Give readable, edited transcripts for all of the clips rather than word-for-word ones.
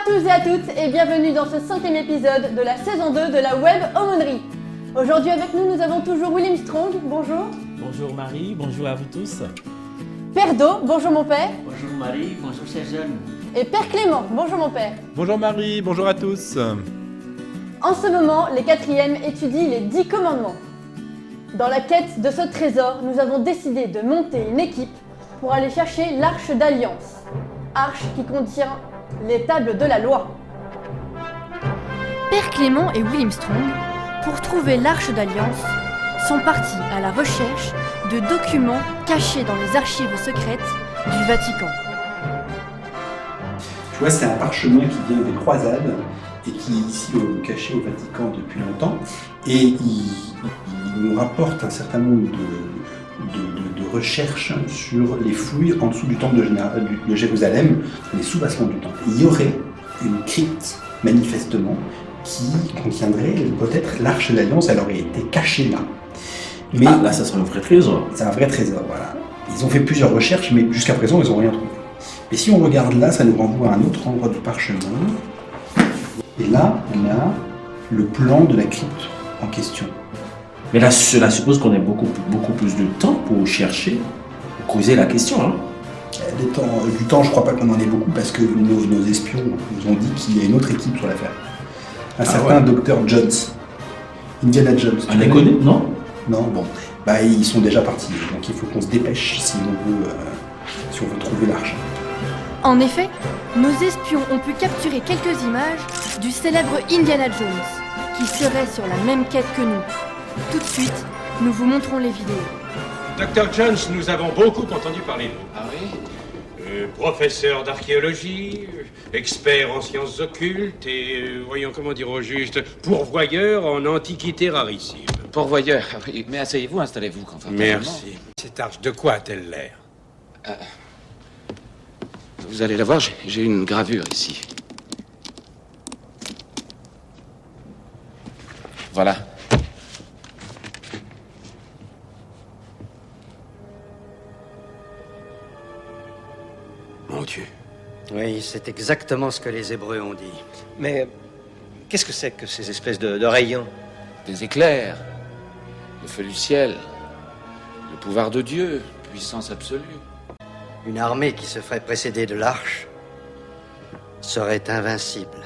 tous et à toutes et bienvenue dans ce 5e épisode de la saison 2 de la Web Aumônerie. Aujourd'hui avec nous avons toujours William Strong, bonjour. Bonjour Marie, bonjour à vous tous. Père Do, bonjour mon père. Bonjour Marie, bonjour chers jeunes. Et Père Clément, bonjour mon père. Bonjour Marie, bonjour à tous. En ce moment, les 4e étudient les 10 commandements. Dans la quête de ce trésor, nous avons décidé de monter une équipe pour aller chercher l'Arche d'Alliance. Arche qui contient les tables de la loi. Père Clément et William Strong, pour trouver l'Arche d'Alliance, sont partis à la recherche de documents cachés dans les archives secrètes du Vatican. Tu vois, c'est un parchemin qui vient des croisades et qui est ici caché au Vatican depuis longtemps. Et il nous rapporte un certain nombre de recherches sur les fouilles en dessous du temple de Jérusalem, les sous-bassements du temple. Il y aurait une crypte, manifestement, qui contiendrait peut-être l'Arche d'Alliance. Elle aurait été cachée là. Mais là, ça serait un vrai trésor. C'est un vrai trésor, voilà. Ils ont fait plusieurs recherches, mais jusqu'à présent, ils n'ont rien trouvé. Et si on regarde là, ça nous renvoie à un autre endroit du parchemin. Et là, on a le plan de la crypte en question. Mais là, cela suppose qu'on ait beaucoup plus de temps pour chercher, pour creuser la question. Hein. Du temps, je crois pas qu'on en ait beaucoup parce que nos espions nous ont dit qu'il y a une autre équipe sur l'affaire. Un certain Dr. Jones. Indiana Jones. On les connaît, non? Non, bon. Bah, ils sont déjà partis. Donc il faut qu'on se dépêche si on veut trouver l'arche. En effet, nos espions ont pu capturer quelques images du célèbre Indiana Jones, qui serait sur la même quête que nous. Tout de suite, nous vous montrons les vidéos. Dr. Jones, nous avons beaucoup entendu parler de vous. Ah oui? Professeur d'archéologie, expert en sciences occultes et, voyons comment dire au juste, pourvoyeur en antiquités rarissimes. Pourvoyeur, oui. Mais asseyez-vous, installez-vous confortablement. Merci. Cette arche, de quoi a-t-elle l'air? Vous allez la voir, j'ai une gravure ici. Voilà. Mon Dieu. Oui, c'est exactement ce que les Hébreux ont dit. Mais qu'est-ce que c'est que ces espèces de rayons? Des éclairs, le feu du ciel, le pouvoir de Dieu, puissance absolue. Une armée qui se ferait précéder de l'arche serait invincible.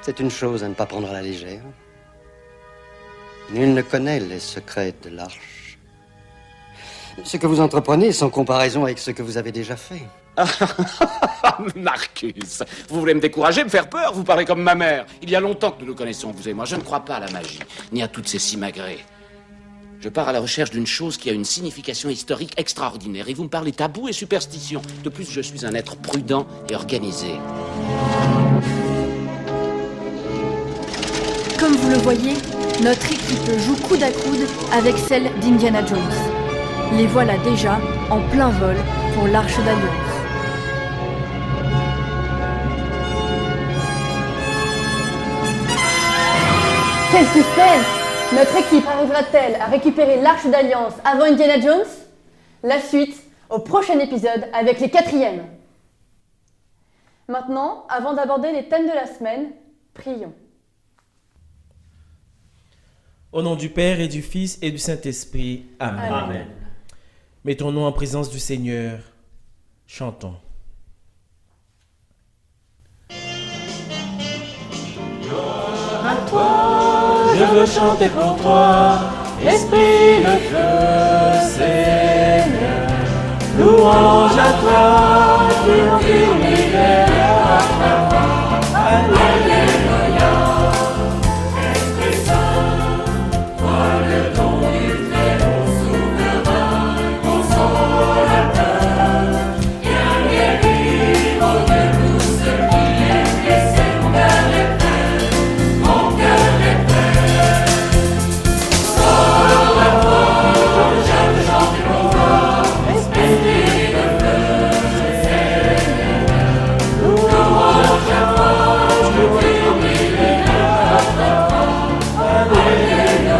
C'est une chose à ne pas prendre à la légère. Nul ne connaît les secrets de l'arche. Ce que vous entreprenez est sans comparaison avec ce que vous avez déjà fait. Marcus, vous voulez me décourager, me faire peur? Vous parlez comme ma mère. Il y a longtemps que nous nous connaissons, vous et moi. Je ne crois pas à la magie, ni à toutes ces simagrées. Je pars à la recherche d'une chose qui a une signification historique extraordinaire. Et vous me parlez tabou et superstition. De plus, je suis un être prudent et organisé. Comme vous le voyez, notre équipe joue coude à coude avec celle d'Indiana Jones. Les voilà déjà en plein vol pour l'Arche d'Alliance. Quel suspense! Notre équipe arrivera-t-elle à récupérer l'Arche d'Alliance avant Indiana Jones? La suite au prochain épisode avec les 4e. Maintenant, avant d'aborder les thèmes de la semaine, prions. Au nom du Père et du Fils et du Saint-Esprit. Amen. Amen. Mettons-nous en présence du Seigneur. Chantons. Gloire à toi, je veux chanter pour toi, Esprit le feu, Seigneur. Louange à toi, pour l'univers. Alléluia. Esprit Saint, toi le don du Très-Haut souverain, consolateur, viens guérir, oh Dieu, tout ce qui est blessé. Mon cœur est plein, mon cœur est plein. Gloire à toi, je veux chanter pour toi, Esprit de feu, Seigneur. Louange à toi, pour l'univers. Alléluia.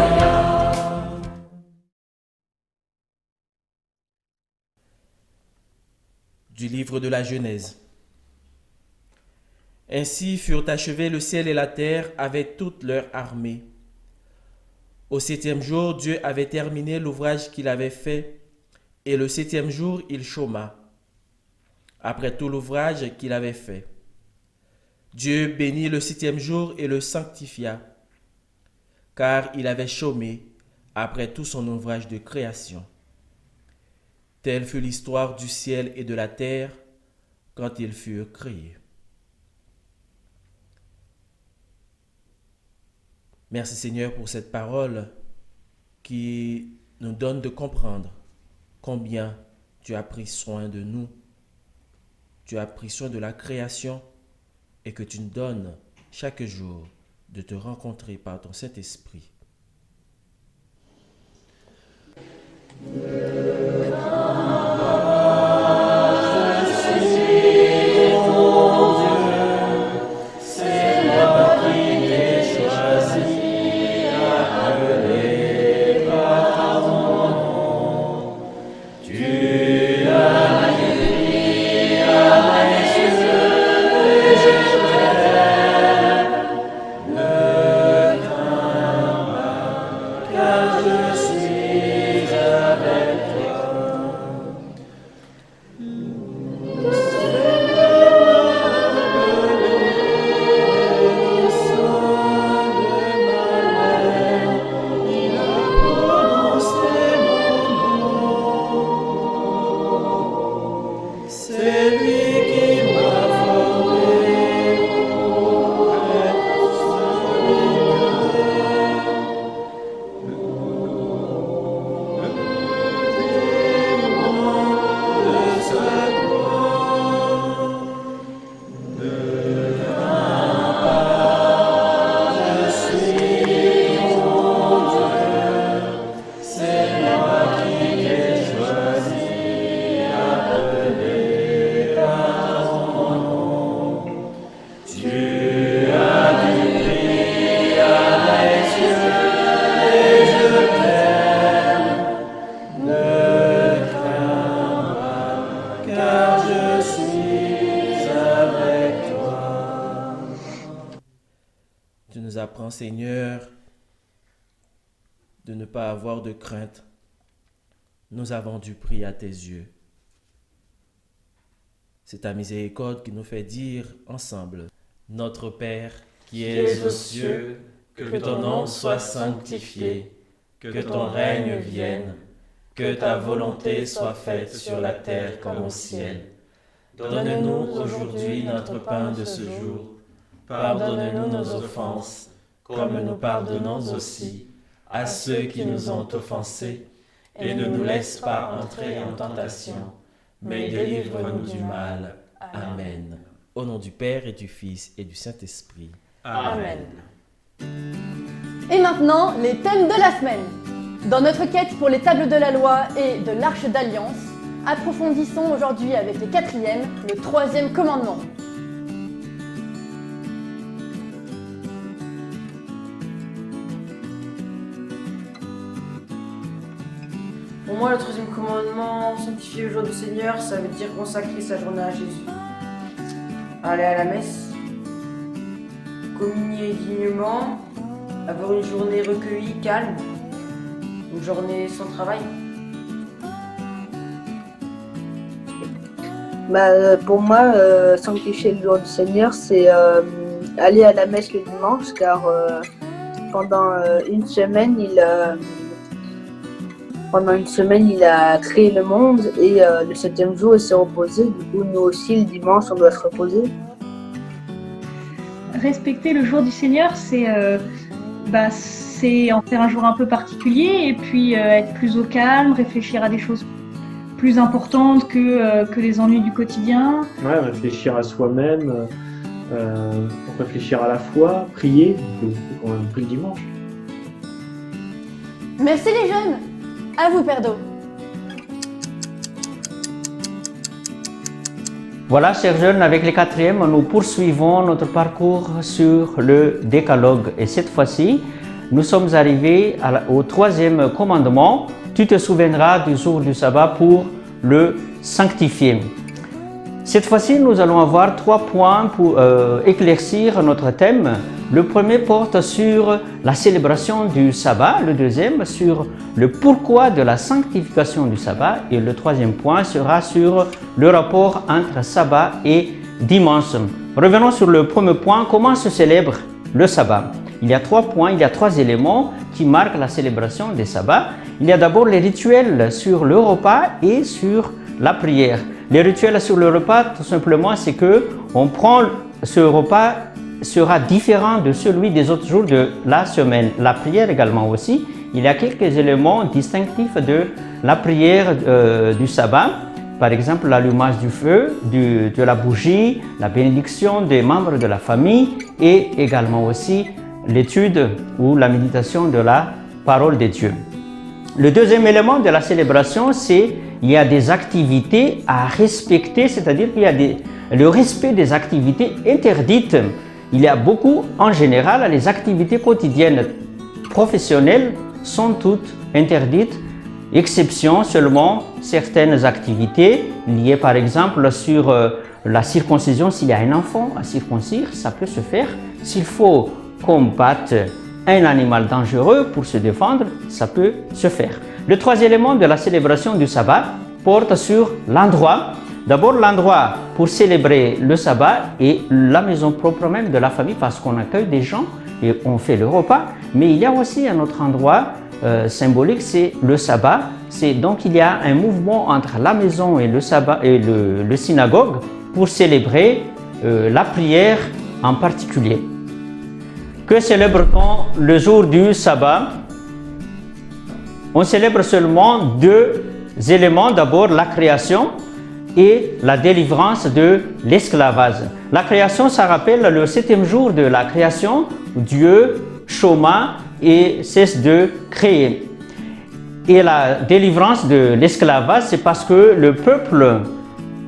Du livre de la Genèse. Ainsi furent achevés le ciel et la terre avec toute leur armée. Au 7e jour, Dieu avait terminé l'ouvrage qu'il avait fait, et le 7e jour, il chôma, après tout l'ouvrage qu'il avait fait. Dieu bénit le 7e jour et le sanctifia, car il avait chômé après tout son ouvrage de création. Telle fut l'histoire du ciel et de la terre quand ils furent créés. Merci Seigneur pour cette parole qui nous donne de comprendre combien tu as pris soin de nous, tu as pris soin de la création et que tu nous donnes chaque jour de te rencontrer par ton Saint-Esprit. Tu nous apprends, Seigneur, de ne pas avoir de crainte. Nous avons du prix à tes yeux. C'est ta miséricorde qui nous fait dire ensemble: Notre Père, qui es aux cieux, que ton nom soit sanctifié, que ton règne vienne, que ta volonté soit faite sur la terre comme au ciel. Donne-nous aujourd'hui notre pain de ce jour. Pardonne-nous nos offenses, comme nous pardonnons aussi à ceux qui nous ont offensés, et ne nous laisse pas entrer en tentation, mais délivre-nous du mal. Amen. Au nom du Père et du Fils et du Saint-Esprit. Amen. Et maintenant, les thèmes de la semaine. Dans notre quête pour les tables de la loi et de l'Arche d'Alliance, approfondissons aujourd'hui avec les 4e, le 3e commandement. Pour moi, le 3e commandement, sanctifier le jour du Seigneur, ça veut dire consacrer sa journée à Jésus. Aller à la messe, communier dignement, avoir une journée recueillie, calme, une journée sans travail. Pour moi, sanctifier le jour du Seigneur, c'est aller à la messe le dimanche, car pendant une semaine, il a créé le monde et le 7e jour, il s'est reposé. Du coup, nous aussi, le dimanche, on doit se reposer. Respecter le jour du Seigneur, c'est en faire un jour un peu particulier et puis être plus au calme, réfléchir à des choses plus importantes que les ennuis du quotidien. Ouais, réfléchir à soi-même, réfléchir à la foi, prier, on prie le dimanche. Merci les jeunes. À vous, Père d'Eau. Voilà, chers jeunes, avec les 4e, nous poursuivons notre parcours sur le décalogue. Et cette fois-ci, nous sommes arrivés au 3e commandement. Tu te souviendras du jour du sabbat pour le sanctifier. Cette fois-ci, nous allons avoir 3 points pour éclaircir notre thème. Le premier porte sur la célébration du sabbat, le deuxième sur le pourquoi de la sanctification du sabbat et le troisième point sera sur le rapport entre sabbat et dimanche. Revenons sur le premier point, comment se célèbre le sabbat. Il y a 3 points, il y a 3 éléments qui marquent la célébration des sabbats. Il y a d'abord les rituels sur le repas et sur la prière. Les rituels sur le repas, tout simplement, c'est que ce repas sera différent de celui des autres jours de la semaine. La prière également aussi. Il y a quelques éléments distinctifs de la prière du sabbat. Par exemple, l'allumage du feu, de la bougie, la bénédiction des membres de la famille et également aussi l'étude ou la méditation de la parole de Dieu. Le deuxième élément de la célébration, c'est qu'il y a des activités à respecter, c'est-à-dire qu'il y a le respect des activités interdites. Il y a beaucoup, en général, les activités quotidiennes professionnelles sont toutes interdites, exception seulement certaines activités liées par exemple sur la circoncision. S'il y a un enfant à circoncire, ça peut se faire. S'il faut combattre un animal dangereux pour se défendre, ça peut se faire. Le troisième élément de la célébration du sabbat porte sur l'endroit. D'abord, l'endroit pour célébrer le sabbat est la maison propre même de la famille parce qu'on accueille des gens et on fait le repas. Mais il y a aussi un autre endroit symbolique, c'est le sabbat. Donc il y a un mouvement entre la maison et le sabbat et le synagogue pour célébrer la prière en particulier. Que célèbre-t-on le jour du sabbat? On célèbre seulement 2 éléments. D'abord, la création et la délivrance de l'esclavage. La création, ça rappelle le 7e jour de la création. Dieu chôma et cesse de créer. Et la délivrance de l'esclavage, c'est parce que le peuple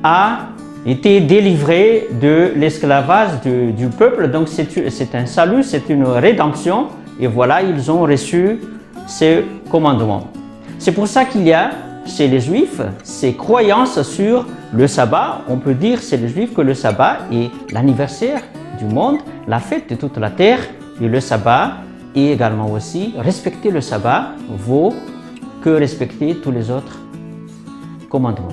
a été délivré de l'esclavage du peuple. Donc c'est un salut, c'est une rédemption. Et voilà, ils ont reçu ce commandement. C'est pour ça qu'il y a chez les Juifs ces croyances sur le sabbat. On peut dire chez les Juifs que le sabbat est l'anniversaire du monde, la fête de toute la terre. Et le sabbat et également aussi respecter le sabbat vaut que respecter tous les autres commandements.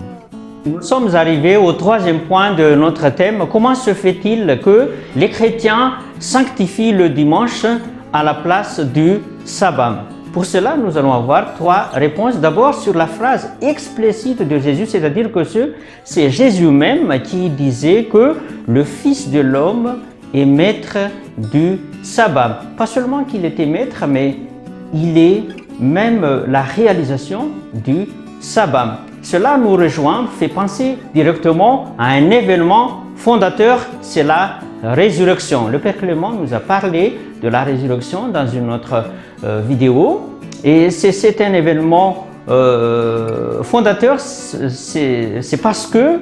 Nous sommes arrivés au troisième point de notre thème. Comment se fait-il que les chrétiens sanctifient le dimanche à la place du sabbat? Pour cela, nous allons avoir 3 réponses. D'abord, sur la phrase explicite de Jésus, c'est-à-dire que c'est Jésus même qui disait que le Fils de l'homme est maître du sabbat. Pas seulement qu'il était maître, mais il est même la réalisation du sabbat. Cela nous rejoint, fait penser directement à un événement fondateur, c'est la résurrection. Le Père Clément nous a parlé de la résurrection dans une autre vidéo. Et c'est un événement fondateur, c'est parce que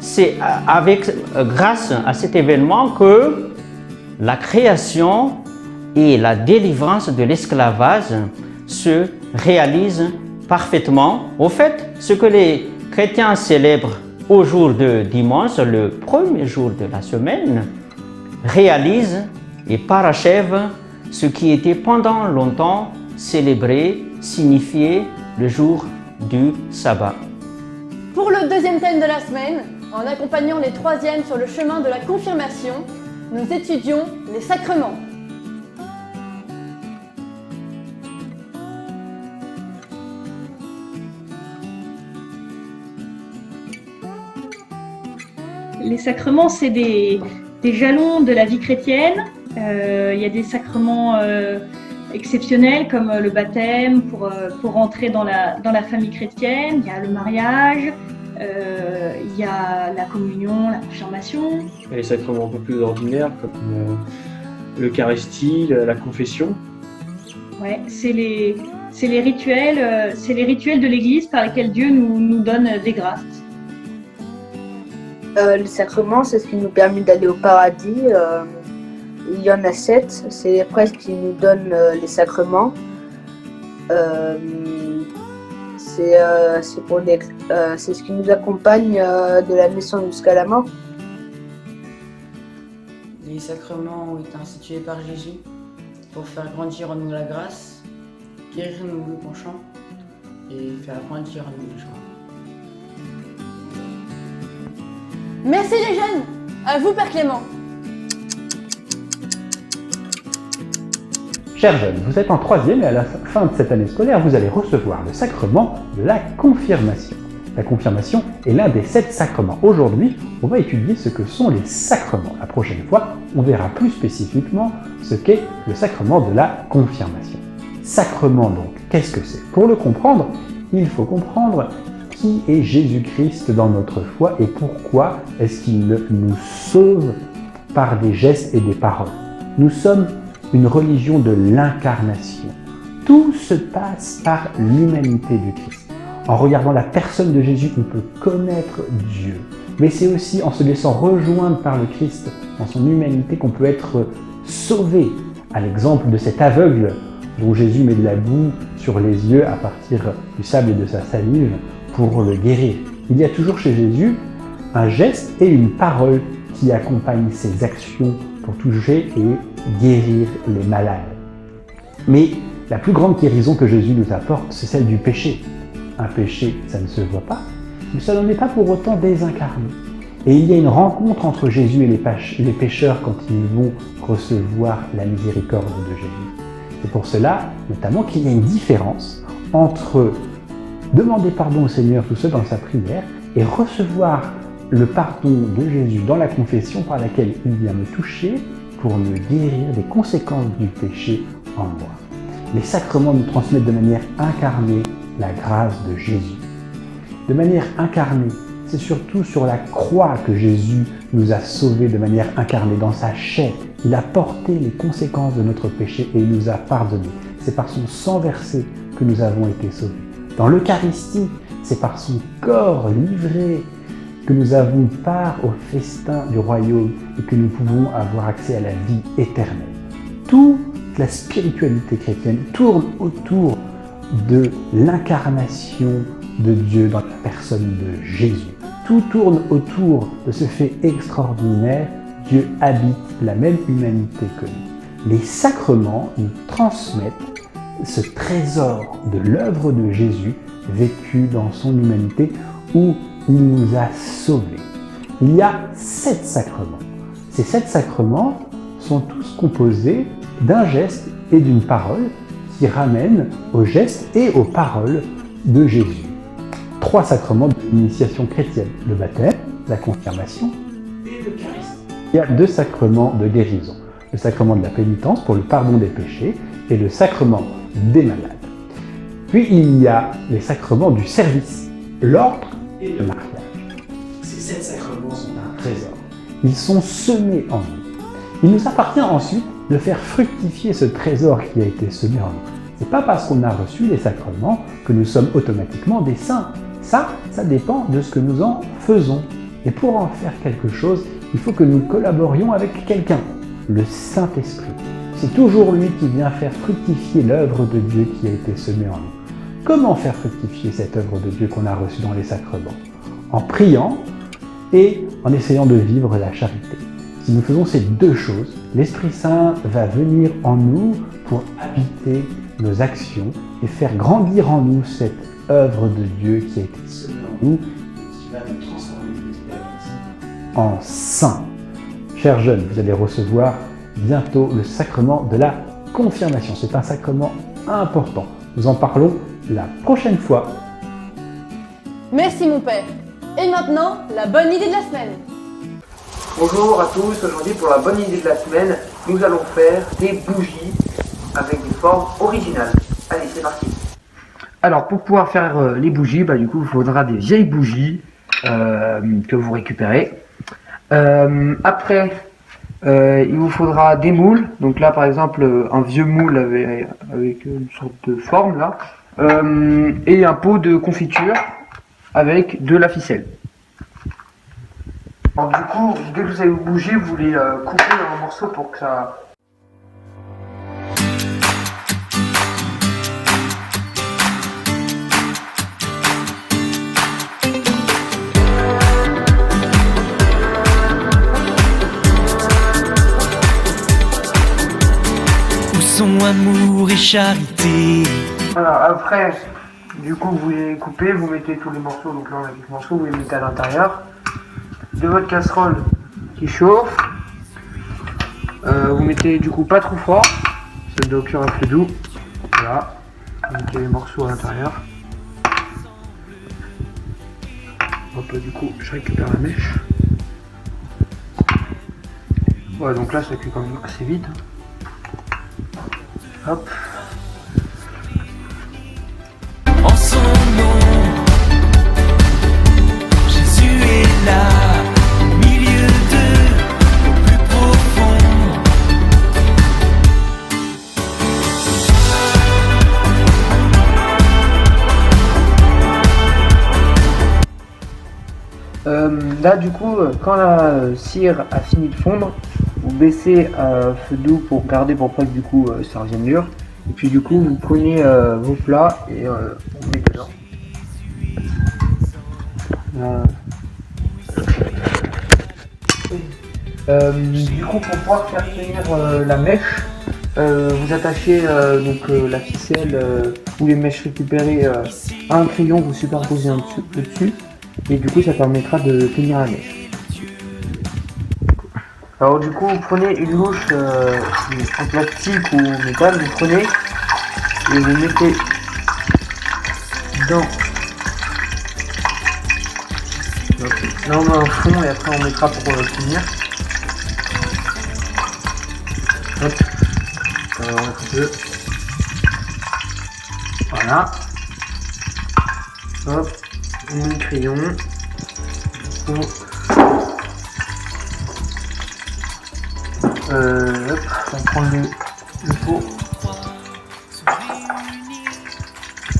c'est grâce à cet événement que la création et la délivrance de l'esclavage se réalisent parfaitement. Au fait, ce que les chrétiens célèbrent au jour de dimanche, le premier jour de la semaine, réalise et parachève ce qui était pendant longtemps célébré, signifié le jour du sabbat. Pour le deuxième thème de la semaine, en accompagnant les troisièmes sur le chemin de la confirmation, nous étudions les sacrements. Les sacrements, c'est des jalons de la vie chrétienne. Il y a des sacrements exceptionnels comme le baptême pour entrer dans la famille chrétienne. Il y a le mariage, il y a la communion, la confirmation. Et les sacrements un peu plus ordinaires comme l'Eucharistie, la confession. Ouais, c'est les rituels de l'Église par lesquels Dieu nous donne des grâces. Les sacrements, c'est ce qui nous permet d'aller au paradis. Il y en a 7. C'est les prêtres qui nous donnent les sacrements. c'est ce qui nous accompagne de la naissance jusqu'à la mort. Les sacrements ont été institués par Jésus pour faire grandir en nous la grâce, guérir nous le penchant et faire grandir en nous les joies. Merci les jeunes. À vous, Père Clément. Chers jeunes, vous êtes en 3e et à la fin de cette année scolaire, vous allez recevoir le sacrement de la confirmation. La confirmation est l'un des 7 sacrements. Aujourd'hui, on va étudier ce que sont les sacrements. La prochaine fois, on verra plus spécifiquement ce qu'est le sacrement de la confirmation. Sacrement donc, qu'est-ce que c'est? Pour le comprendre, il faut comprendre qui est Jésus-Christ dans notre foi et pourquoi est-ce qu'il nous sauve par des gestes et des paroles. Nous sommes une religion de l'incarnation. Tout se passe par l'humanité du Christ. En regardant la personne de Jésus, on peut connaître Dieu. Mais c'est aussi en se laissant rejoindre par le Christ, dans son humanité, qu'on peut être sauvé. À l'exemple de cet aveugle dont Jésus met de la boue sur les yeux à partir du sable et de sa salive pour le guérir. Il y a toujours chez Jésus un geste et une parole qui accompagnent ses actions pour toucher et guérir les malades. Mais la plus grande guérison que Jésus nous apporte, c'est celle du péché. Un péché, ça ne se voit pas, mais ça n'en est pas pour autant désincarné. Et il y a une rencontre entre Jésus et les pécheurs quand ils vont recevoir la miséricorde de Jésus. C'est pour cela, notamment, qu'il y a une différence entre demander pardon au Seigneur tout seul dans sa prière et recevoir le pardon de Jésus dans la confession par laquelle il vient me toucher pour me guérir des conséquences du péché en moi. Les sacrements nous transmettent de manière incarnée la grâce de Jésus. De manière incarnée, c'est surtout sur la croix que Jésus nous a sauvés de manière incarnée, dans sa chair. Il a porté les conséquences de notre péché et il nous a pardonnés. C'est par son sang versé que nous avons été sauvés. Dans l'Eucharistie, c'est par son corps livré que nous avons part au festin du royaume et que nous pouvons avoir accès à la vie éternelle. Toute la spiritualité chrétienne tourne autour de l'incarnation de Dieu dans la personne de Jésus. Tout tourne autour de ce fait extraordinaire, Dieu habite la même humanité que nous. Les sacrements nous transmettent ce trésor de l'œuvre de Jésus vécu dans son humanité où il nous a sauvés. Il y a 7 sacrements. Ces 7 sacrements sont tous composés d'un geste et d'une parole qui ramènent aux gestes et aux paroles de Jésus. 3 sacrements de l'initiation chrétienne, le baptême, la confirmation et l'Eucharistie. Il y a 2 sacrements de guérison, le sacrement de la pénitence pour le pardon des péchés et le sacrement des malades. Puis il y a les sacrements du service, l'ordre et le mariage. Ces 7 sacrements sont un trésor. Ils sont semés en nous. Il nous appartient ensuite de faire fructifier ce trésor qui a été semé en nous. C'est pas parce qu'on a reçu les sacrements que nous sommes automatiquement des saints. Ça dépend de ce que nous en faisons. Et pour en faire quelque chose, il faut que nous collaborions avec quelqu'un, le Saint-Esprit. C'est toujours lui qui vient faire fructifier l'œuvre de Dieu qui a été semée en nous. Comment faire fructifier cette œuvre de Dieu qu'on a reçue dans les sacrements? En priant et en essayant de vivre la charité. Si nous faisons ces 2 choses, l'Esprit Saint va venir en nous pour habiter nos actions et faire grandir en nous cette œuvre de Dieu qui a été semée en nous et qui va nous transformer petit à petit en saints. Chers jeunes, vous allez recevoir bientôt le sacrement de la confirmation. C'est un sacrement important. Nous en parlons la prochaine fois. Merci mon père. Et maintenant, la bonne idée de la semaine. Bonjour à tous, aujourd'hui pour la bonne idée de la semaine, nous allons faire des bougies avec des formes originales. Allez, c'est parti. Alors pour pouvoir faire les bougies, du coup il faudra des vieilles bougies que vous récupérez. Après, il vous faudra des moules, donc là par exemple un vieux moule avec une sorte de forme là, et un pot de confiture avec de la ficelle. Alors, du coup, dès que vous avez vos bougies, vous les coupez en morceaux pour que ça... Dansons amour et charité. Alors après, du coup vous les coupez, vous mettez tous les morceaux, donc là on a quelques morceaux, vous les mettez à l'intérieur de votre casserole qui chauffe. Vous mettez du coup pas trop fort, ça doit cuire un peu doux. Voilà, vous mettez les morceaux à l'intérieur. Hop, du coup je récupère la mèche. Voilà, donc là ça cuit quand même assez vite. Hop. En son nom, Jésus est là, au milieu d'eux, au plus profond. Là du coup, quand la cire a fini de fondre, vous baissez à feu doux pour garder pour pas que du coup ça revienne dur. Et puis du coup vous prenez vos plats et vous mettez dedans. Du coup pour pouvoir faire tenir la mèche, vous attachez la ficelle ou les mèches récupérées à un crayon, vous superposez au-dessus et du coup ça permettra de tenir la mèche. Alors du coup vous prenez une louche en plastique ou métal, vous prenez et vous mettez dans là on met un fond et après on mettra pour finir. Hop, alors un peu. Voilà. Hop, on met le crayon. Hop, on prend le pot.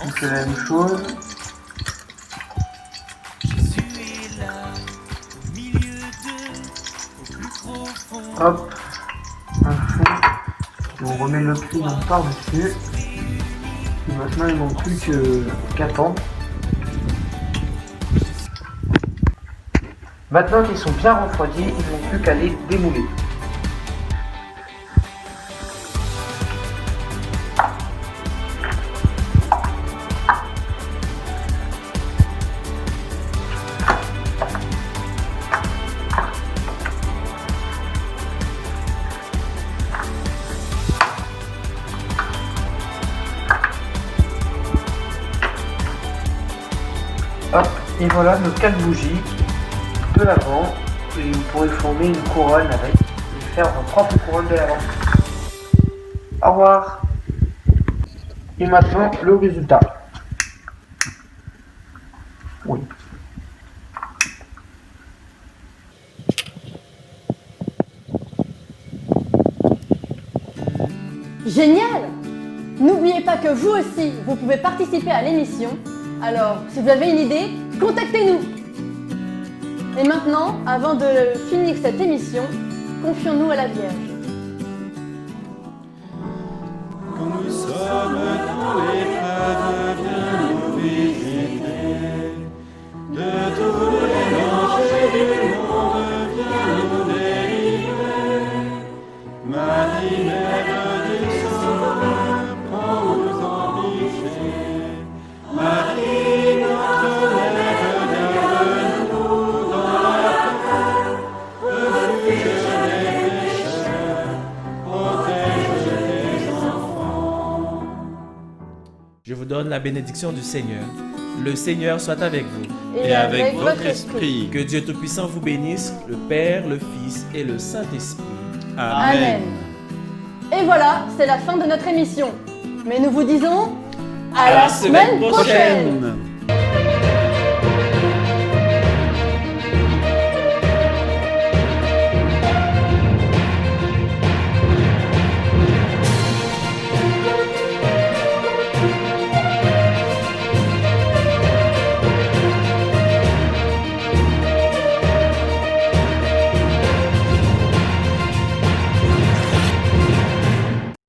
On fait la même chose. Hop, un fond. On remet le crayon par-dessus. Et maintenant il ne manque plus qu'attendre. Maintenant qu'ils sont bien refroidis, il ne manque plus qu'à les démouler. Hop, et voilà nos 4 bougies de l'avant, et vous pourrez former une couronne avec et faire votre propre couronne de l'avant. Au revoir. Et maintenant le résultat. Oui. Génial! N'oubliez pas que vous aussi, vous pouvez participer à l'émission. Alors, si vous avez une idée, contactez-nous! Et maintenant, avant de finir cette émission, confions-nous à la Vierge. Quand nous sommes dans l'épreuve, viens nous visiter. De tous les dangers du monde, viens nous délivrer. Marie, mère du Sauveur, prends-nous en pitié. Marie, notre mère, donne-nous dans la terre, refuge des pécheurs, protège tes enfants. Je vous donne la bénédiction du Seigneur. Le Seigneur soit avec vous. Et avec votre esprit. Que Dieu Tout-Puissant vous bénisse, le Père, le Fils et le Saint-Esprit. Amen. Et voilà, c'est la fin de notre émission. Mais nous vous disons à la semaine prochaine.